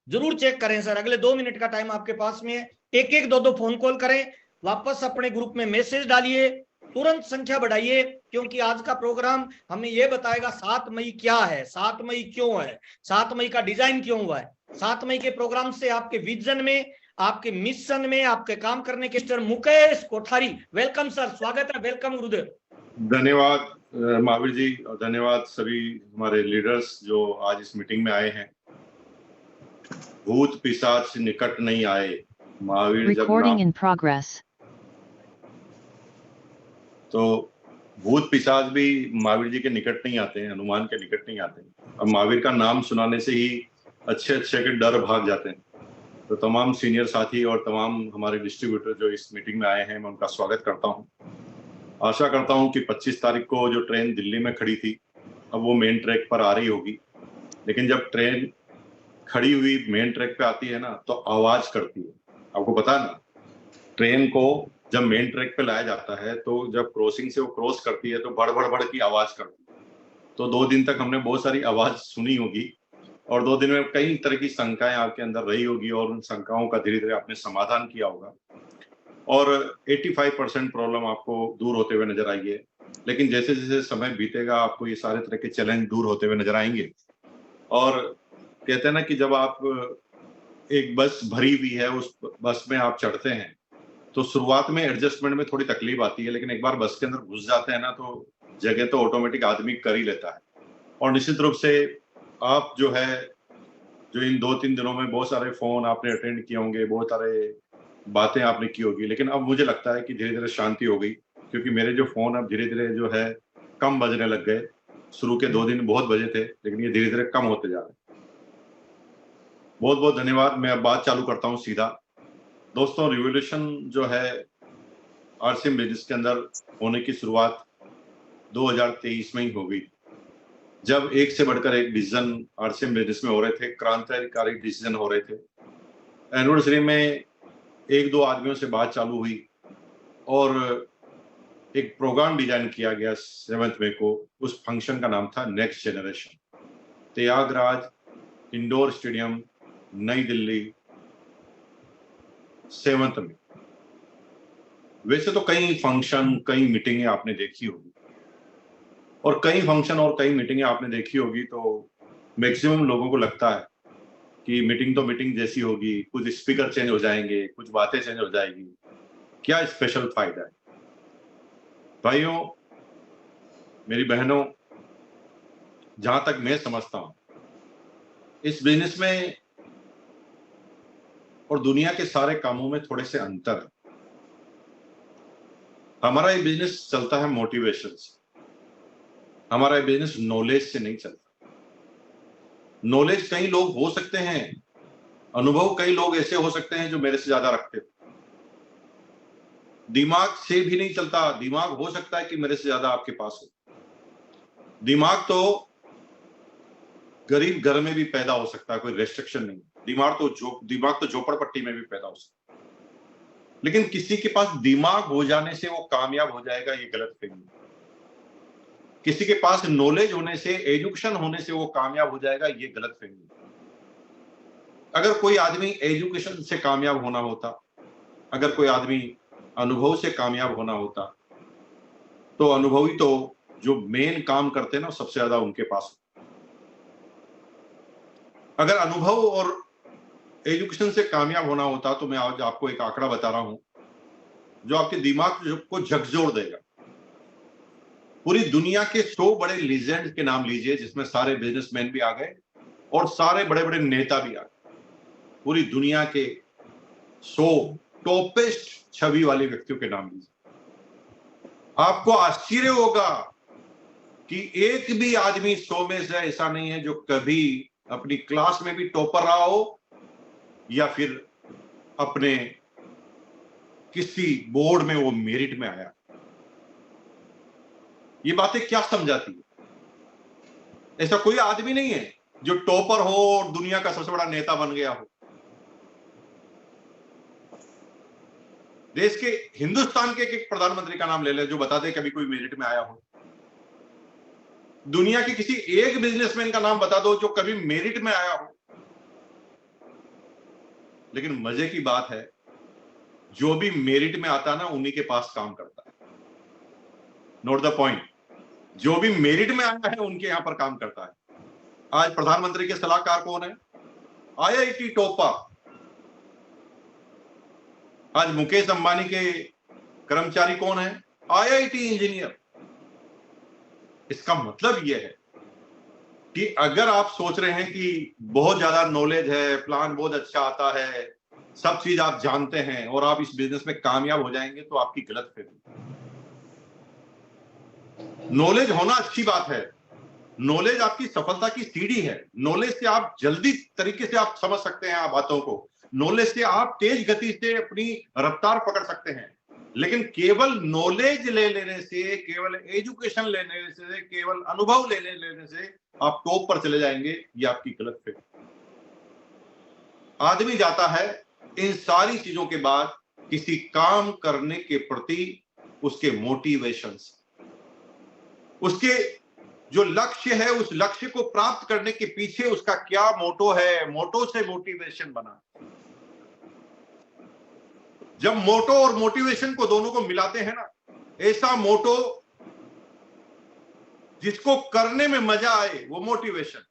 जरूर चेक करें सर। अगले 2 मिनट का टाइम आपके पास में है, एक एक दो फोन कॉल करें, वापस अपने ग्रुप में मैसेज डालिए, तुरंत संख्या बढ़ाइए, क्योंकि आज का प्रोग्राम हमें यह बताएगा 7 मई क्या है, 7 मई क्यों है, 7 मई का डिजाइन क्यों हुआ है। 7 मई के प्रोग्राम से आपके विजन में, आपके मिशन में, आपके काम करने के mister Mukesh Kothari, welcome sir, स्वागत है, वेलकम गुरुदेव। धन्यवाद महावीर जी, और धन्यवाद सभी हमारे लीडर्स जो आज इस मीटिंग में आए हैं। भूत पिशाच निकट नहीं आए, महावीर जब नाम, तो भूत पिशाच भी महावीर जी के निकट नहीं आते हैं, हनुमान के निकट नहीं आते हैं। अब महावीर का नाम सुनाने से ही अच्छे अच्छे के डर भाग जाते हैं। तो तमाम सीनियर साथी और तमाम हमारे डिस्ट्रीब्यूटर जो इस मीटिंग में आए हैं, मैं उनका स्वागत करता हूं। आशा करता हूं कि 25 तारीख को जो ट्रेन दिल्ली में खड़ी थी, अब वो मेन ट्रैक पर आ रही होगी। लेकिन जब ट्रेन खड़ी हुई मेन ट्रैक पे आती है ना, तो आवाज करती है। आपको पता है ना, ट्रेन को जब मेन ट्रैक पे लाया जाता है तो जब क्रॉसिंग से वो क्रॉस करती है तो बड़ बड़ बड़ की आवाज करती है। तो 2 दिन तक हमने बहुत सारी आवाज सुनी होगी, और 2 दिन में कई तरह की शंकाएं आपके अंदर रही होगी, और उन शंकाओं का धीरे धीरे आपने समाधान किया होगा, और 85% प्रॉब्लम आपको दूर होते हुए नजर आई है। लेकिन जैसे जैसे समय बीतेगा, आपको ये सारे तरह के चैलेंज दूर होते हुए नजर आएंगे। और कहते हैं ना कि जब आप एक बस भरी हुई है, उस बस में आप चढ़ते हैं, तो शुरुआत में एडजस्टमेंट में थोड़ी तकलीफ आती है, लेकिन एक बार बस के अंदर घुस जाते हैं ना, तो जगह तो ऑटोमेटिक आदमी कर ही लेता है। और निश्चित रूप से आप जो है, जो इन 2-3 दिनों में बहुत सारे फोन आपने अटेंड किए होंगे, बहुत सारे बातें आपने की होगी, लेकिन अब मुझे लगता है कि धीरे धीरे शांति हो गई, क्योंकि मेरे जो फोन अब धीरे धीरे जो है कम बजने लग गए। शुरू के 2 दिन बहुत बजे थे, लेकिन ये धीरे धीरे कम होते जा रहे हैं। बहुत बहुत धन्यवाद। मैं अब बात चालू करता हूँ सीधा। दोस्तों, रिवोल्यूशन जो है आरसीएम बिजनेस के अंदर होने की शुरुआत 2023 में ही हो गई, जब एक से बढ़कर एक डिसीजन आरसीएम बिजनेस में हो रहे थे, क्रांतिकारी डिसीजन हो रहे थे। एनिवर्सरी में 1-2 आदमियों से बात चालू हुई और एक प्रोग्राम डिजाइन किया गया 7 मई को। उस फंक्शन का नाम था next generation, Thyagaraj indoor stadium, New Delhi, 7 मई। वैसे तो कई फंक्शन, कई मीटिंगें आपने देखी होगी, और कई फंक्शन और कई मीटिंगें आपने देखी होगी, तो मैक्सिमम लोगों को लगता है कि मीटिंग तो मीटिंग जैसी होगी, कुछ स्पीकर चेंज हो जाएंगे, कुछ बातें चेंज हो जाएगी, क्या स्पेशल फायदा है। भाइयों, मेरी बहनों, जहां तक मैं समझता हूं, इस बिजनेस में और दुनिया के सारे कामों में थोड़े से अंतर है। हमारा ये बिजनेस चलता है मोटिवेशन से, हमारा ये बिजनेस नॉलेज से नहीं चलता। नॉलेज कई लोग हो सकते हैं, अनुभव कई लोग ऐसे हो सकते हैं जो मेरे से ज्यादा रखते हैं। दिमाग से भी नहीं चलता। दिमाग हो सकता है कि मेरे से ज्यादा आपके पास हो। दिमाग तो गरीब घर में भी पैदा हो सकता है, कोई रेस्ट्रिक्शन नहीं। दिमाग तो झोपड़पट्टी में भी पैदा हो सकता है। लेकिन किसी के पास दिमाग हो जाने से वो कामयाब हो जाएगा, ये गलत फहमी। किसी के पास नॉलेज होने से, एजुकेशन होने से वो कामयाब हो जाएगा, ये गलत फहमी। अगर कोई आदमी एजुकेशन से कामयाब होना होता, अगर कोई आदमी अनुभव से कामयाब होना होता, तो अनुभवी तो जो मेन काम करते हैं ना, सबसे ज्यादा उनके पास। अगर अनुभव और एजुकेशन से कामयाब होना होता, तो मैं आज आपको एक आंकड़ा बता रहा हूं जो आपके दिमाग को झकझोर देगा। पूरी दुनिया के 100 बड़े लीजेंड के नाम लीजिए, जिसमें सारे बिजनेसमैन भी आ गए और सारे बड़े बड़े नेता भी आ गए। पूरी दुनिया के 100 टॉपेस्ट छवि वाले व्यक्तियों के नाम लीजिए। आपको आश्चर्य होगा कि एक भी आदमी 100 में से ऐसा नहीं है जो कभी अपनी क्लास में भी टॉपर रहा हो, या फिर अपने किसी बोर्ड में वो मेरिट में आया। ये बातें क्या समझाती है? ऐसा कोई आदमी नहीं है जो टॉपर हो और दुनिया का सबसे बड़ा नेता बन गया हो। देश के, हिंदुस्तान के एक प्रधानमंत्री का नाम ले ले जो बता दे कभी कोई मेरिट में आया हो। दुनिया के किसी एक बिजनेसमैन का नाम बता दो जो कभी मेरिट में आया हो। लेकिन मजे की बात है, जो भी मेरिट में आता है ना, उन्हीं के पास काम करता है। नोट द पॉइंट, जो भी मेरिट में आया है उनके यहां पर काम करता है। आज प्रधानमंत्री के सलाहकार कौन है? IIT topper. आज मुकेश अंबानी के कर्मचारी कौन है? IIT engineer. इसका मतलब यह है कि अगर आप सोच रहे हैं कि बहुत ज्यादा नॉलेज है, प्लान बहुत अच्छा आता है, सब चीज आप जानते हैं और आप इस बिजनेस में कामयाब हो जाएंगे, तो आपकी गलतफहमी। नॉलेज होना अच्छी बात है, नॉलेज आपकी सफलता की सीढ़ी है। नॉलेज से आप जल्दी तरीके से आप समझ सकते हैं आप बातों को, नॉलेज से आप तेज गति से अपनी रफ्तार पकड़ सकते हैं। लेकिन केवल नॉलेज ले लेने से, केवल एजुकेशन लेने से, केवल अनुभव लेने से आप टॉप पर चले जाएंगे, ये आपकी गलतफहमी। आदमी जाता है इन सारी चीजों के बाद किसी काम करने के प्रति उसके मोटिवेशन से, उसके जो लक्ष्य है, उस लक्ष्य को प्राप्त करने के पीछे उसका क्या मोटो है, मोटो से मोटिवेशन बना। जब मोटो और मोटिवेशन को दोनों को मिलाते हैं ना, ऐसा मोटो जिसको करने में मजा आए, वो मोटिवेशन।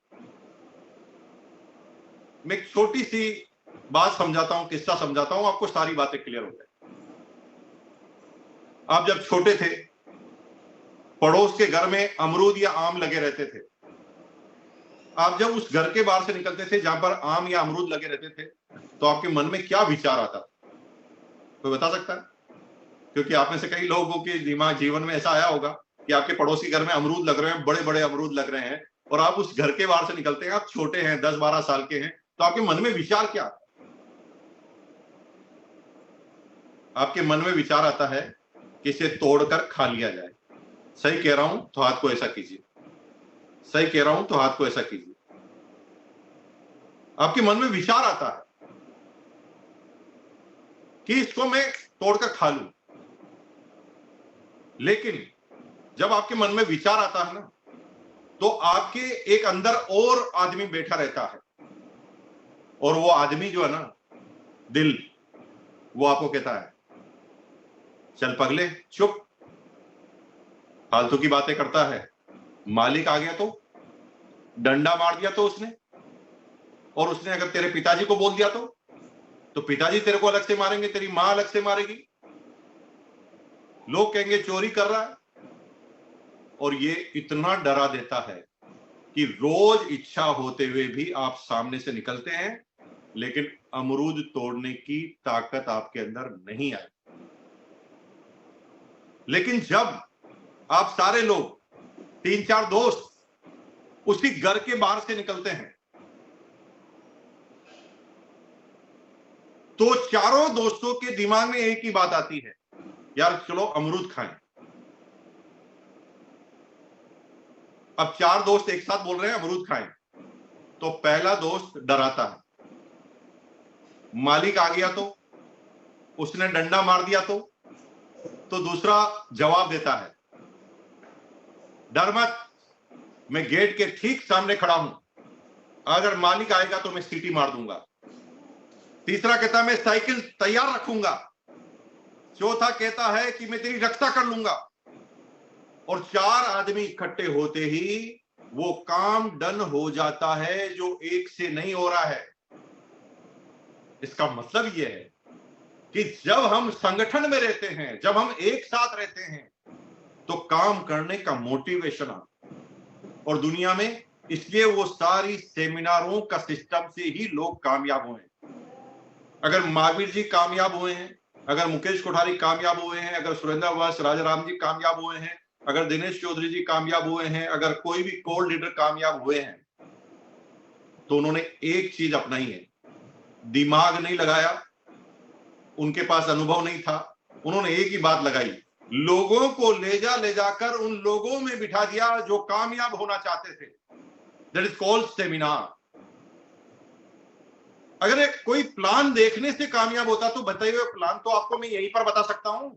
मैं एक छोटी सी बात समझाता हूं, किस्सा समझाता हूं, आपको सारी बातें क्लियर हो जाए। आप जब छोटे थे, पड़ोस के घर में अमरूद या आम लगे रहते थे। आप जब उस घर के बाहर से निकलते थे जहां पर आम या अमरूद लगे रहते थे, तो आपके मन में क्या विचार आता था? कोई बता सकता है? क्योंकि आप में से कई लोगों के दिमाग जीवन में ऐसा आया होगा कि आपके पड़ोसी घर में अमरूद लग रहे हैं, बड़े बड़े अमरूद लग रहे हैं, और आप उस घर के बाहर से निकलते हैं, आप छोटे हैं, 10-12 साल के हैं, तो आपके मन में विचार क्या आता है? आपके मन में विचार आता है कि इसे तोड़कर खा लिया जाए। सही कह रहा हूं तो हाथ को ऐसा कीजिए, सही कह रहा हूं तो हाथ को ऐसा कीजिए। आपके मन में विचार आता है कि इसको मैं तोड़कर खा लूं। लेकिन जब आपके मन में विचार आता है ना, तो आपके एक अंदर और आदमी बैठा रहता है, और वो आदमी जो है ना, दिल, वो आपको कहता है, चल पगले चुप, फालतू की बातें करता है। मालिक आ गया तो डंडा मार दिया तो उसने, और उसने अगर तेरे पिताजी को बोल दिया तो पिताजी तेरे को अलग से मारेंगे, तेरी मां अलग से मारेगी, लोग कहेंगे चोरी कर रहा है। और ये इतना डरा देता है कि रोज इच्छा होते हुए भी आप सामने से निकलते हैं, लेकिन अमरूद तोड़ने की ताकत आपके अंदर नहीं आई। लेकिन जब आप सारे लोग, 3-4 दोस्त उसी घर के बाहर से निकलते हैं, तो चारों दोस्तों के दिमाग में एक ही बात आती है, यार चलो अमरूद खाएं। अब 4 दोस्त एक साथ बोल रहे हैं अमरूद खाएं, तो पहला दोस्त डराता है, मालिक आ गया तो, उसने डंडा मार दिया तो दूसरा जवाब देता है, डर मत, मैं गेट के ठीक सामने खड़ा हूं, अगर मालिक आएगा तो मैं सीटी मार दूंगा। तीसरा कहता है मैं साइकिल तैयार रखूंगा। चौथा कहता है कि मैं तेरी रक्षा कर लूंगा। और 4 आदमी इकट्ठे होते ही वो काम डन हो जाता है जो एक से नहीं हो रहा है। इसका मतलब यह है कि जब हम संगठन में रहते हैं, जब हम एक साथ रहते हैं, तो काम करने का मोटिवेशन आता है। और दुनिया में इसलिए वो सारी सेमिनारों का सिस्टम से ही लोग कामयाब हुए हैं। अगर महावीर जी कामयाब हुए हैं, अगर मुकेश कोठारी कामयाब हुए हैं, अगर सुरेंद्र वंश, राजाराम जी कामयाब हुए हैं, अगर दिनेश चौधरी जी कामयाब हुए हैं, अगर कोई भी कोर लीडर कामयाब हुए हैं, तो उन्होंने एक चीज अपनाई है, दिमाग नहीं लगाया, उनके पास अनुभव नहीं था, उन्होंने एक ही बात लगाई, लोगों को ले जाकर उन लोगों में बिठा दिया जो कामयाब होना चाहते थे। That is called seminar. अगर कोई प्लान देखने से कामयाब होता तो बताए हुए प्लान तो आपको मैं यहीं पर बता सकता हूं,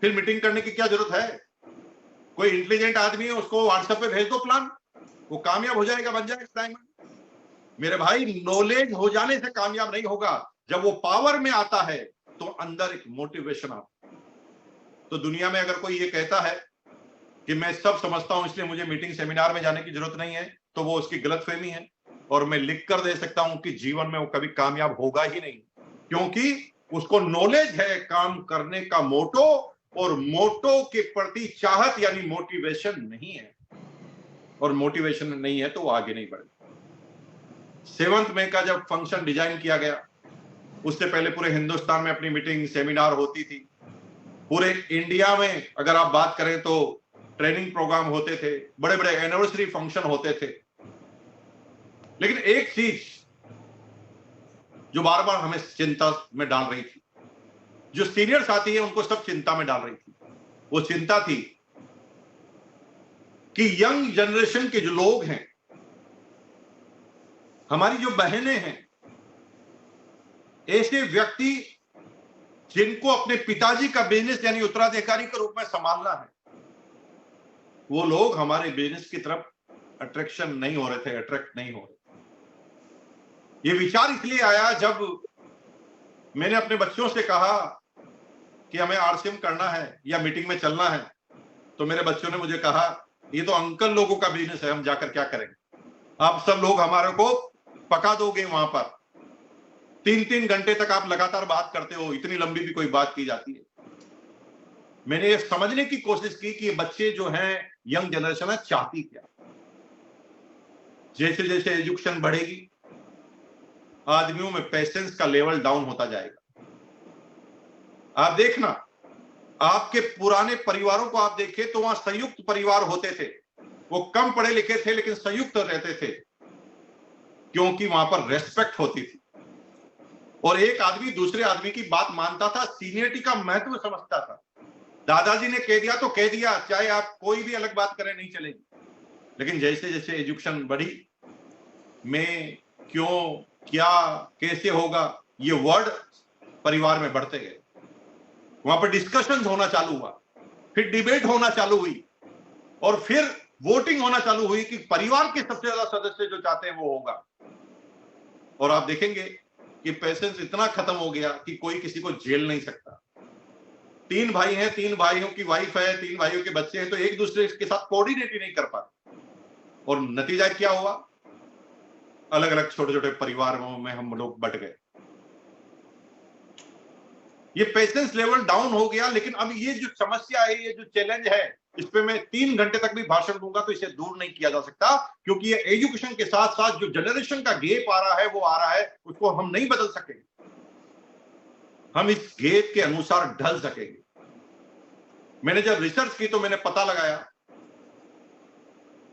फिर मीटिंग करने की क्या जरूरत है? कोई इंटेलिजेंट आदमी है, उसको व्हाट्सएप पे भेज दो प्लान, वो कामयाब हो जाएगा, बन जाएगा टाइम में। मेरे भाई, नॉलेज हो जाने से कामयाब नहीं होगा। जब वो पावर में आता है तो अंदर एक मोटिवेशन आता है। तो दुनिया में अगर कोई ये कहता है कि मैं सब समझता हूं इसलिए मुझे मीटिंग सेमिनार में जाने की जरूरत नहीं है, तो वो उसकी गलतफहमी है। और मैं लिख कर दे सकता हूं कि जीवन में वो कभी कामयाब होगा ही नहीं, क्योंकि उसको नॉलेज है काम करने का मोटो, और मोटो के प्रति चाहत यानी मोटिवेशन नहीं है। और मोटिवेशन नहीं है तो वो आगे नहीं बढ़े। 7 मई का जब फंक्शन डिजाइन किया गया, उससे पहले पूरे हिंदुस्तान में अपनी मीटिंग सेमिनार होती थी। पूरे इंडिया में अगर आप बात करें तो ट्रेनिंग प्रोग्राम होते थे, बड़े बड़े एनिवर्सरी फंक्शन होते थे। लेकिन एक चीज जो बार बार हमें चिंता में डाल रही थी, जो सीनियर साथी है उनको सब चिंता में डाल रही थी, वो चिंता थी कि यंग जनरेशन के जो लोग हैं, हमारी जो बहनें हैं, ऐसे व्यक्ति जिनको अपने पिताजी का बिजनेस यानी उत्तराधिकारी के रूप में संभालना है, वो लोग हमारे बिजनेस की तरफ अट्रैक्शन नहीं हो रहे थे, अट्रैक्ट नहीं हो रहे। ये विचार इसलिए आया जब मैंने अपने बच्चों से कहा कि हमें आरसीएम करना है या मीटिंग में चलना है, तो मेरे बच्चों ने मुझे कहा ये तो अंकल लोगों का बिजनेस है, हम जाकर क्या करेंगे? आप सब लोग हमारे को पका दोगे वहां पर, 3-3 घंटे तक आप लगातार बात करते हो, इतनी लंबी भी कोई बात की जाती है? मैंने ये समझने की कोशिश की कि ये बच्चे जो हैं, यंग जनरेशन है, चाहती क्या। जैसे जैसे एजुकेशन बढ़ेगी, आदमियों में पेशेंस का लेवल डाउन होता जाएगा। आप देखना, आपके पुराने परिवारों को आप देखें तो वहां संयुक्त परिवार होते थे। वो कम पढ़े लिखे थे लेकिन संयुक्त रहते थे, क्योंकि वहां पर रेस्पेक्ट होती थी और एक आदमी दूसरे आदमी की बात मानता था, सीनियरिटी का महत्व समझता था। दादाजी ने कह दिया तो कह दिया, चाहे आप कोई भी अलग बात करें नहीं चलेगी। लेकिन जैसे जैसे एजुकेशन बढ़ी, मैं, क्यों, क्या, कैसे होगा, ये वर्ड परिवार में बढ़ते गए। वहां पर डिस्कशन होना चालू हुआ, फिर डिबेट होना चालू हुई, और फिर वोटिंग होना चालू हुई कि परिवार के सबसे ज्यादा सदस्य जो चाहते हैं वो होगा। और आप देखेंगे कि पेशेंस इतना खत्म हो गया कि कोई किसी को झेल नहीं सकता। 3 भाई हैं, 3 भाइयों की वाइफ है, 3 भाइयों के बच्चे हैं, तो एक दूसरे के साथ कोऑर्डिनेट ही नहीं कर पाते। और नतीजा क्या हुआ? अलग अलग छोटे छोटे परिवारों में हम लोग बट गए। ये पेशेंस लेवल डाउन हो गया। लेकिन अब ये जो समस्या है, ये जो चैलेंज है, इस पे मैं 3 घंटे तक भी भाषण दूंगा तो इसे दूर नहीं किया जा सकता, क्योंकि ये एजुकेशन के साथ साथ जो जनरेशन का गैप आ रहा है, वो आ रहा है, उसको हम नहीं बदल सकेंगे। हम इस गैप के अनुसार ढल सकेंगे। मैंने जब रिसर्च की तो मैंने पता लगाया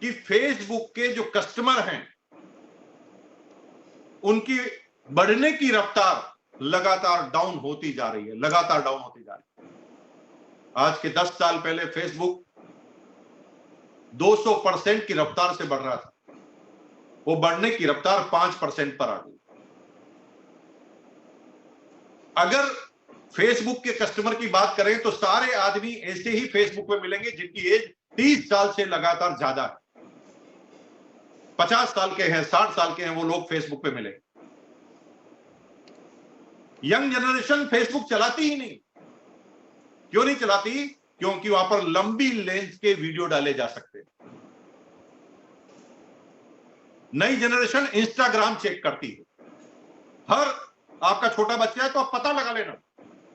कि फेसबुक के जो कस्टमर हैं, उनकी बढ़ने की रफ्तार लगातार डाउन होती जा रही है, लगातार डाउन होती जा रही है। आज के 10 साल पहले फेसबुक 200% की रफ्तार से बढ़ रहा था, वो बढ़ने की रफ्तार 5% पर आ गई। अगर फेसबुक के कस्टमर की बात करें तो सारे आदमी ऐसे ही फेसबुक पे मिलेंगे जिनकी एज 30 साल से लगातार ज्यादा है। 50 साल के हैं, 60 साल के हैं, वो लोग फेसबुक पे मिलेंगे। यंग जनरेशन फेसबुक चलाती ही नहीं। क्यों नहीं चलाती? क्योंकि वहां पर लंबी लेंथ के वीडियो डाले जा सकते हैं। नई जनरेशन इंस्टाग्राम चेक करती है। हर आपका छोटा बच्चा है तो आप पता लगा लेना,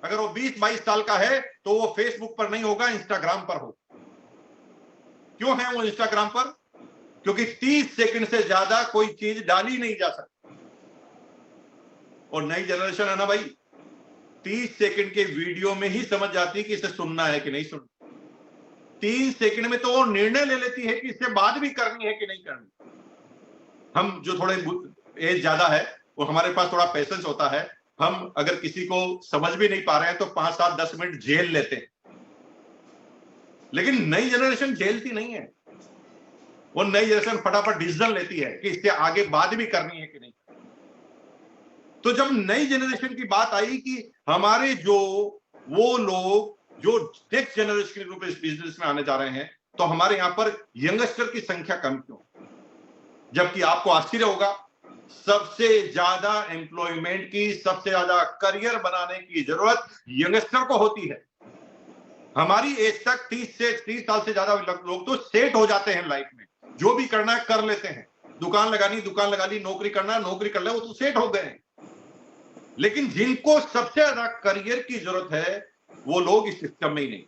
अगर वो 20-22 साल का है तो वो फेसबुक पर नहीं होगा, इंस्टाग्राम पर होगा। क्यों है वो इंस्टाग्राम पर? क्योंकि 30 सेकंड से ज्यादा कोई चीज डाली नहीं जा सकती। और नई जनरेशन है ना भाई, 30 सेकंड के वीडियो में ही समझ जाती है कि इसे सुनना है कि नहीं सुनना। 3 सेकंड में तो वो निर्णय ले लेती है कि इससे बात भी करनी है कि नहीं करनी। हम जो थोड़े एज ज्यादा है, वो हमारे पास थोड़ा पेशेंस होता है। हम अगर किसी को समझ भी नहीं पा रहे हैं तो 5-7-10 मिनट झेल लेते हैं। लेकिन नई जनरेशन झेलती नहीं है। वो नई जनरेशन फटाफट डिसीजन लेती है कि इससे आगे बात भी करनी है कि नहीं। तो जब नई जनरेशन की बात आई कि हमारे जो वो लोग जो नेक्स्ट जनरेशन के रूप में इस बिजनेस में आने जा रहे हैं, तो हमारे यहां पर यंगस्टर की संख्या कम क्यों? जबकि आपको आश्चर्य होगा, सबसे ज्यादा एम्प्लॉयमेंट की, सबसे ज्यादा करियर बनाने की जरूरत यंगस्टर को होती है। हमारी एज तक 30 साल से ज्यादा लोग तो सेट हो जाते हैं लाइफ में, जो भी करना है कर लेते हैं। दुकान लगानी, दुकान लगा ली, नौकरी करना, नौकरी कर ले, वो तो सेट हो गए हैं। लेकिन जिनको सबसे ज्यादा करियर की जरूरत है, वो लोग इस सिस्टम में ही नहीं।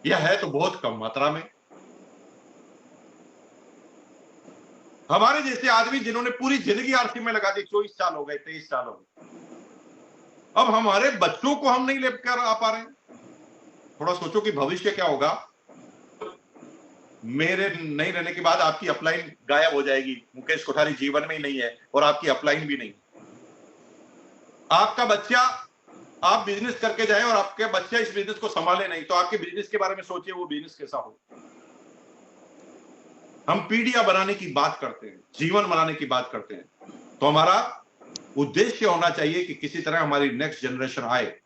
यह है तो बहुत कम मात्रा में। हमारे जैसे आदमी जिन्होंने पूरी जिंदगी आरसी में लगा दी, 24 साल हो गए, 23 साल हो गए, अब हमारे बच्चों को हम नहीं लेकर आ पा रहे हैं। थोड़ा सोचो कि भविष्य क्या होगा। मेरे नहीं रहने के बाद आपकी अपलाइन गायब हो जाएगी। मुकेश कोठारी जीवन में ही नहीं है और आपकी अपलाइन भी नहीं। आपका बच्चा, आप बिजनेस करके जाए और आपके बच्चा इस बिजनेस को संभाले नहीं, तो आपके बिजनेस के बारे में सोचिए वो बिजनेस कैसा हो। हम पीढ़ियां बनाने की बात करते हैं, जीवन बनाने की बात करते हैं, तो हमारा उद्देश्य होना चाहिए कि किसी तरह हमारी नेक्स्ट जनरेशन आए